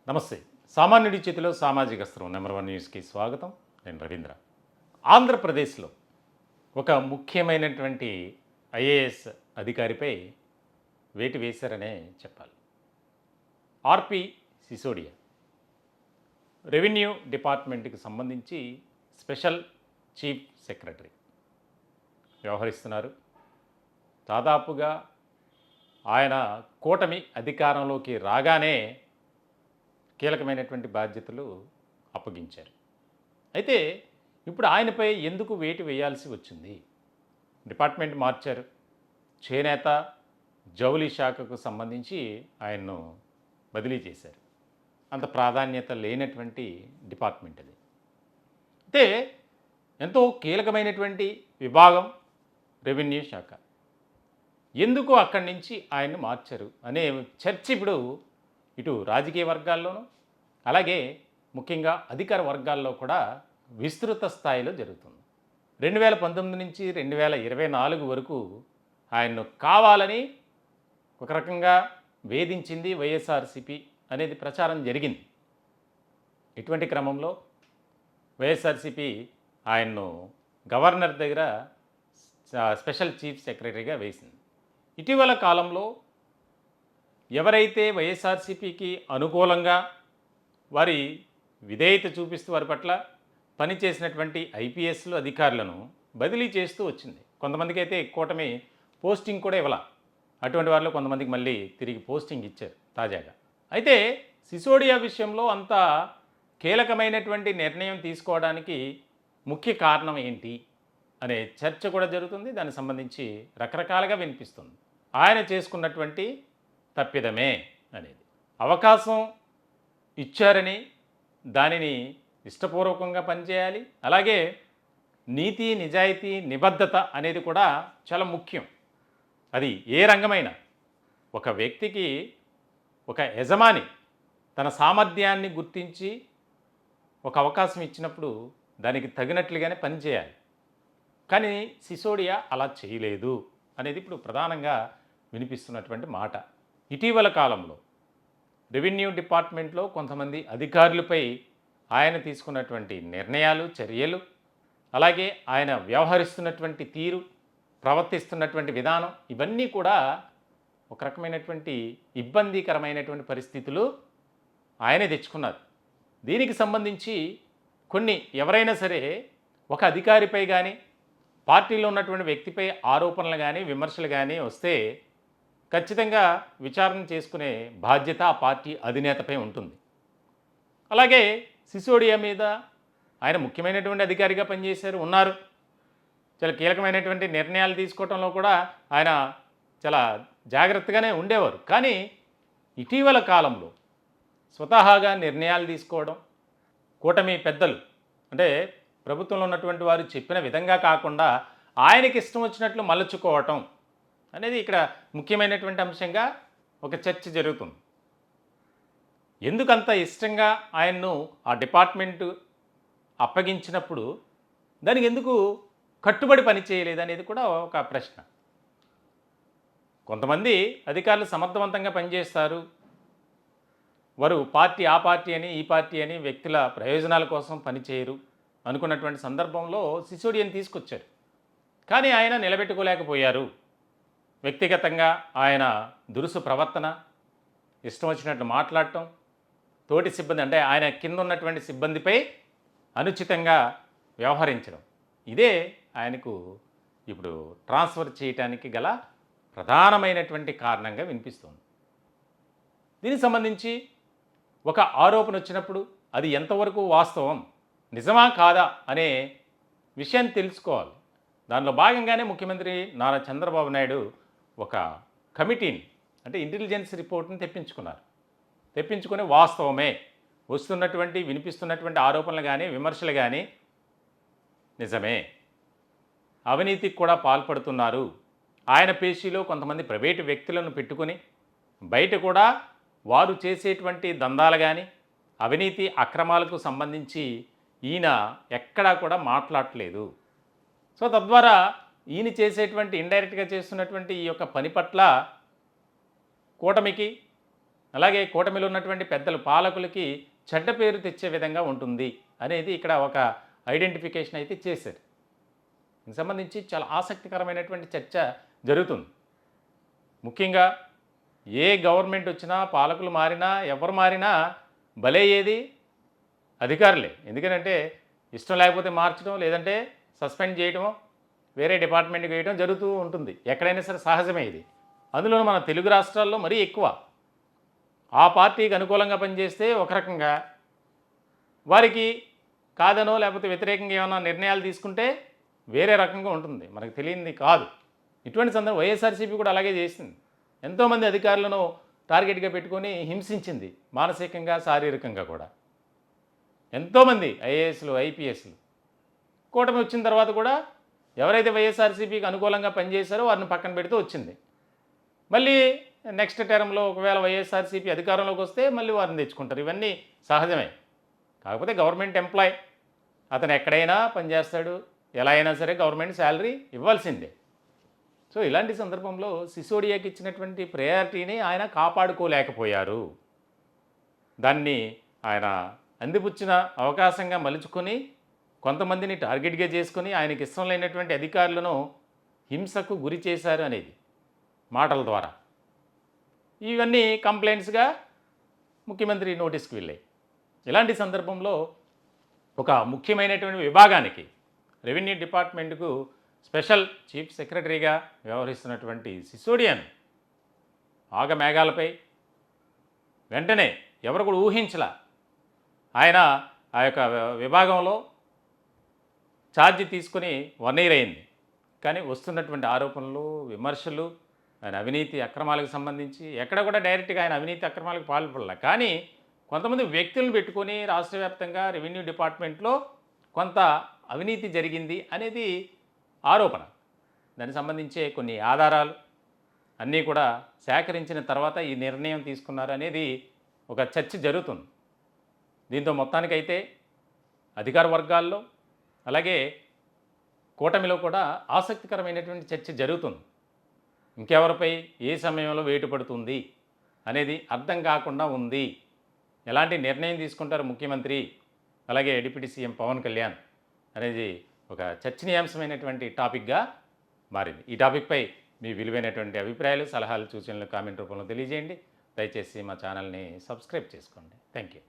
నమస్తే. సామాన్యుడి చేతిలో సామాజిక అస్త్రం నంబర్ 1 న్యూస్కి స్వాగతం. నేను రవీంద్ర. ఆంధ్రప్రదేశ్లో ఒక ముఖ్యమైనటువంటి ఐఏఎస్ అధికారిపై వేటు వేశారనే చెప్పాలి. ఆర్పి సిసోడియా రెవెన్యూ డిపార్ట్మెంట్కి సంబంధించి స్పెషల్ చీఫ్ సెక్రటరీ వ్యవహరిస్తున్నారు. దాదాపుగా ఆయన కూటమి అధికారంలోకి రాగానే కీలకమైనటువంటి బాధ్యతలు అప్పగించారు. అయితే ఇప్పుడు ఆయనపై ఎందుకు వేటు వేయాల్సి వచ్చింది? డిపార్ట్మెంట్ మార్చారు. చేనేత జౌళి శాఖకు సంబంధించి ఆయన్ను బదిలీ చేశారు. అంత ప్రాధాన్యత లేనటువంటి డిపార్ట్మెంట్ అది. అయితే ఎంతో కీలకమైనటువంటి విభాగం రెవెన్యూ శాఖ. ఎందుకు అక్కడి నుంచి ఆయన్ని మార్చారు అనే చర్చ ఇప్పుడు ఇటు రాజకీయ వర్గాల్లోనూ అలాగే ముఖ్యంగా అధికార వర్గాల్లో కూడా విస్తృత స్థాయిలో జరుగుతుంది. 2019 నుంచి 2024 వరకు ఆయన్ను కావాలని ఒక రకంగా వేధించింది వైఎస్ఆర్సీపీ అనేది ప్రచారం జరిగింది. ఇటువంటి క్రమంలో వైఎస్ఆర్సీపీ ఆయన్ను గవర్నర్ దగ్గర స్పెషల్ చీఫ్ సెక్రటరీగా వేసింది. ఇటీవల కాలంలో ఎవరైతే వైఎస్ఆర్సీపీకి అనుకూలంగా వారి విధేయత చూపిస్తూ వారి పట్ల పనిచేసినటువంటి ఐపీఎస్లు అధికారులను బదిలీ చేస్తూ వచ్చింది. కొంతమందికి అయితే కూటమి పోస్టింగ్ కూడా ఇవ్వాల. అటువంటి వారిలో కొంతమందికి మళ్ళీ తిరిగి పోస్టింగ్ ఇచ్చారు తాజాగా. అయితే సిసోడియా విషయంలో అంత కీలకమైనటువంటి నిర్ణయం తీసుకోవడానికి ముఖ్య కారణం ఏంటి అనే చర్చ కూడా జరుగుతుంది. దానికి సంబంధించి రకరకాలుగా వినిపిస్తుంది. ఆయన చేసుకున్నటువంటి తప్పిదమే అనేది. అవకాశం ఇచ్చారని దానిని ఇష్టపూర్వకంగా పనిచేయాలి. అలాగే నీతి నిజాయితీ నిబద్ధత అనేది కూడా చాలా ముఖ్యం. అది ఏ రంగమైనా. ఒక వ్యక్తికి ఒక యజమాని తన సామర్థ్యాన్ని గుర్తించి ఒక అవకాశం ఇచ్చినప్పుడు దానికి తగినట్లుగానే పనిచేయాలి. కానీ సిసోడియా అలా చేయలేదు అనేది ఇప్పుడు ప్రధానంగా వినిపిస్తున్నటువంటి మాట. ఇటీవల కాలంలో రెవెన్యూ డిపార్ట్మెంట్లో కొంతమంది అధికారులపై ఆయన తీసుకున్నటువంటి నిర్ణయాలు చర్యలు అలాగే ఆయన వ్యవహరిస్తున్నటువంటి తీరు ప్రవర్తిస్తున్నటువంటి విధానం ఇవన్నీ కూడా ఒక రకమైనటువంటి ఇబ్బందికరమైనటువంటి పరిస్థితులు ఆయనే తెచ్చుకున్నారు. దీనికి సంబంధించి కొన్ని ఎవరైనా సరే ఒక అధికారిపై కానీ పార్టీలో ఉన్నటువంటి వ్యక్తిపై ఆరోపణలు కానీ విమర్శలు కానీ వస్తే ఖచ్చితంగా విచారణ చేసుకునే బాధ్యత ఆ పార్టీ అధినేతపై ఉంటుంది. అలాగే సిసోడియా మీద ఆయన ముఖ్యమైనటువంటి అధికారిగా పనిచేశారు ఉన్నారు. చాలా కీలకమైనటువంటి నిర్ణయాలు తీసుకోవడంలో కూడా ఆయన చాలా జాగ్రత్తగానే ఉండేవారు. కానీ ఇటీవల కాలంలో స్వతహాగా నిర్ణయాలు తీసుకోవడం కూటమి పెద్దలు అంటే ప్రభుత్వంలో ఉన్నటువంటి వారు చెప్పిన విధంగా కాకుండా ఆయనకి ఇష్టం వచ్చినట్లు మలుచుకోవటం అనేది ఇక్కడ ముఖ్యమైనటువంటి అంశంగా ఒక చర్చ జరుగుతుంది. ఎందుకంత ఇష్టంగా ఆయన్ను ఆ డిపార్ట్మెంటు అప్పగించినప్పుడు దానికి ఎందుకు కట్టుబడి పని చేయలేదు అనేది కూడా ఒక ప్రశ్న. కొంతమంది అధికారులు సమర్థవంతంగా పనిచేస్తారు. వారు పార్టీ ఆ పార్టీ అని ఈ పార్టీ అని వ్యక్తుల ప్రయోజనాల కోసం పనిచేయరు అనుకున్నటువంటి సందర్భంలో సిసోడియాని తీసుకొచ్చారు. కానీ ఆయన నిలబెట్టుకోలేకపోయారు. వ్యక్తిగతంగా ఆయన దురుసు ప్రవర్తన, ఇష్టం వచ్చినట్లు మాట్లాడటం, తోటి సిబ్బంది అంటే ఆయన కింద ఉన్నటువంటి సిబ్బందిపై అనుచితంగా వ్యవహరించడం ఇదే ఆయనకు ఇప్పుడు ట్రాన్స్ఫర్ చేయటానికి గల ప్రధానమైనటువంటి కారణంగా వినిపిస్తుంది. దీనికి సంబంధించి ఒక ఆరోపణ వచ్చినప్పుడు అది ఎంతవరకు వాస్తవం, నిజమా కాదా అనే విషయాన్ని తెలుసుకోవాలి. దానిలో భాగంగానే ముఖ్యమంత్రి నారా చంద్రబాబు నాయుడు ఒక కమిటీని అంటే ఇంటెలిజెన్స్ రిపోర్ట్ని తెప్పించుకుని వాస్తవమే వస్తున్నటువంటి వినిపిస్తున్నటువంటి ఆరోపణలు కానీ విమర్శలు కానీ నిజమే, అవినీతికి కూడా పాల్పడుతున్నారు. ఆయన పేషీలో కొంతమంది ప్రైవేటు వ్యక్తులను పెట్టుకుని బయట కూడా వారు చేసేటువంటి దందాలు కానీ అవినీతి అక్రమాలకు సంబంధించి ఈయన ఎక్కడా కూడా మాట్లాడలేదు. సో తద్వారా ఈయన చేసేటువంటి ఇండైరెక్ట్గా చేస్తున్నటువంటి ఈ యొక్క పని పట్ల కూటమికి అలాగే కూటమిలో ఉన్నటువంటి పెద్దలు పాలకులకి చెడ్డ పేరు తెచ్చే విధంగా ఉంటుంది అనేది ఇక్కడ ఒక ఐడెంటిఫికేషన్ అయితే చేశారు. దీనికి సంబంధించి చాలా ఆసక్తికరమైనటువంటి చర్చ జరుగుతుంది. ముఖ్యంగా ఏ గవర్నమెంట్ వచ్చినా, పాలకులు మారినా, ఎవరు మారినా బలయ్యేది అధికారులే. ఎందుకంటే ఇష్టం లేకపోతే మార్చడం, లేదంటే సస్పెండ్ చేయడం, వేరే డిపార్ట్మెంట్కి వేయడం జరుగుతూ ఉంటుంది. ఎక్కడైనా సరే సహజమే ఇది. అందులోనూ మన తెలుగు రాష్ట్రాల్లో మరీ ఎక్కువ. ఆ పార్టీకి అనుకూలంగా పనిచేస్తే ఒక రకంగా, వారికి కాదనో లేకపోతే వ్యతిరేకంగా ఏమైనా నిర్ణయాలు తీసుకుంటే వేరే రకంగా ఉంటుంది. మనకు తెలియంది కాదు. ఇటువంటి సందర్భం వైఎస్ఆర్సీపీ కూడా అలాగే చేసింది. ఎంతోమంది అధికారులను టార్గెట్గా పెట్టుకొని హింసించింది, మానసికంగా, శారీరకంగా కూడా. ఎంతోమంది ఐఏఎస్లు, ఐపీఎస్లు. కూటమి వచ్చిన తర్వాత కూడా ఎవరైతే వైఎస్ఆర్సీపీకి అనుకూలంగా పనిచేశారో వారిని పక్కన పెడుతూ వచ్చింది. మళ్ళీ నెక్స్ట్ టర్మ్లో ఒకవేళ వైఎస్ఆర్సీపీ అధికారంలోకి వస్తే మళ్ళీ వారిని తెచ్చుకుంటారు. ఇవన్నీ సహజమే. కాకపోతే గవర్నమెంట్ ఎంప్లాయ్, అతను ఎక్కడైనా పనిచేస్తాడు, ఎలా అయినా సరే గవర్నమెంట్ శాలరీ ఇవ్వాల్సిందే. సో ఇలాంటి సందర్భంలో సిసోడియాకి ఇచ్చినటువంటి ప్రయారిటీని ఆయన కాపాడుకోలేకపోయారు. దాన్ని ఆయన అందిపుచ్చిన అవకాశంగా మలుచుకొని కొంతమందిని టార్గెట్గా చేసుకుని ఆయనకి ఇష్టం లేనటువంటి అధికారులను హింసకు గురి చేశారు అనేది మాటల ద్వారా. ఇవన్నీ కంప్లైంట్స్గా ముఖ్యమంత్రి నోటీస్కి వెళ్ళాయి. ఇలాంటి సందర్భంలో ఒక ముఖ్యమైనటువంటి విభాగానికి, రెవెన్యూ డిపార్ట్మెంట్కు స్పెషల్ చీఫ్ సెక్రటరీగా వ్యవహరిస్తున్నటువంటి సిసోడియాను ఆగమేఘాలపై వెంటనే ఎవరు కూడా ఊహించలా ఆయన ఆ యొక్క విభాగంలో ఛార్జీ తీసుకుని 1 year అయింది. కానీ వస్తున్నటువంటి ఆరోపణలు, విమర్శలు, ఆయన అవినీతి అక్రమాలకు సంబంధించి ఎక్కడ కూడా డైరెక్ట్గా ఆయన అవినీతి అక్రమాలకు పాల్పడలే. కానీ కొంతమంది వ్యక్తులను పెట్టుకొని రాష్ట్ర వ్యాప్తంగా రెవెన్యూ డిపార్ట్మెంట్లో కొంత అవినీతి జరిగింది అనేది ఆరోపణ. దానికి సంబంధించే కొన్ని ఆధారాలు అన్నీ కూడా సేకరించిన తర్వాత ఈ నిర్ణయం తీసుకున్నారు అనేది ఒక చర్చ జరుగుతుంది. దీంతో మొత్తానికైతే అధికార వర్గాల్లో, అలాగే కూటమిలో కూడా ఆసక్తికరమైనటువంటి చర్చ జరుగుతుంది. ఇంకెవరిపై ఏ సమయంలో వేటు పడుతుంది అనేది అర్థం కాకుండా ఉంది. ఎలాంటి నిర్ణయం తీసుకుంటారు ముఖ్యమంత్రి, అలాగే డిప్యూటీ సీఎం పవన్ కళ్యాణ్ అనేది ఒక చర్చనీయాంశమైనటువంటి టాపిక్గా మారింది. ఈ టాపిక్పై మీ విలువైనటువంటి అభిప్రాయాలు, సలహాలు, సూచనలు కామెంట్ రూపంలో తెలియజేయండి. దయచేసి మా ఛానల్ని సబ్స్క్రైబ్ చేసుకోండి. Thank you.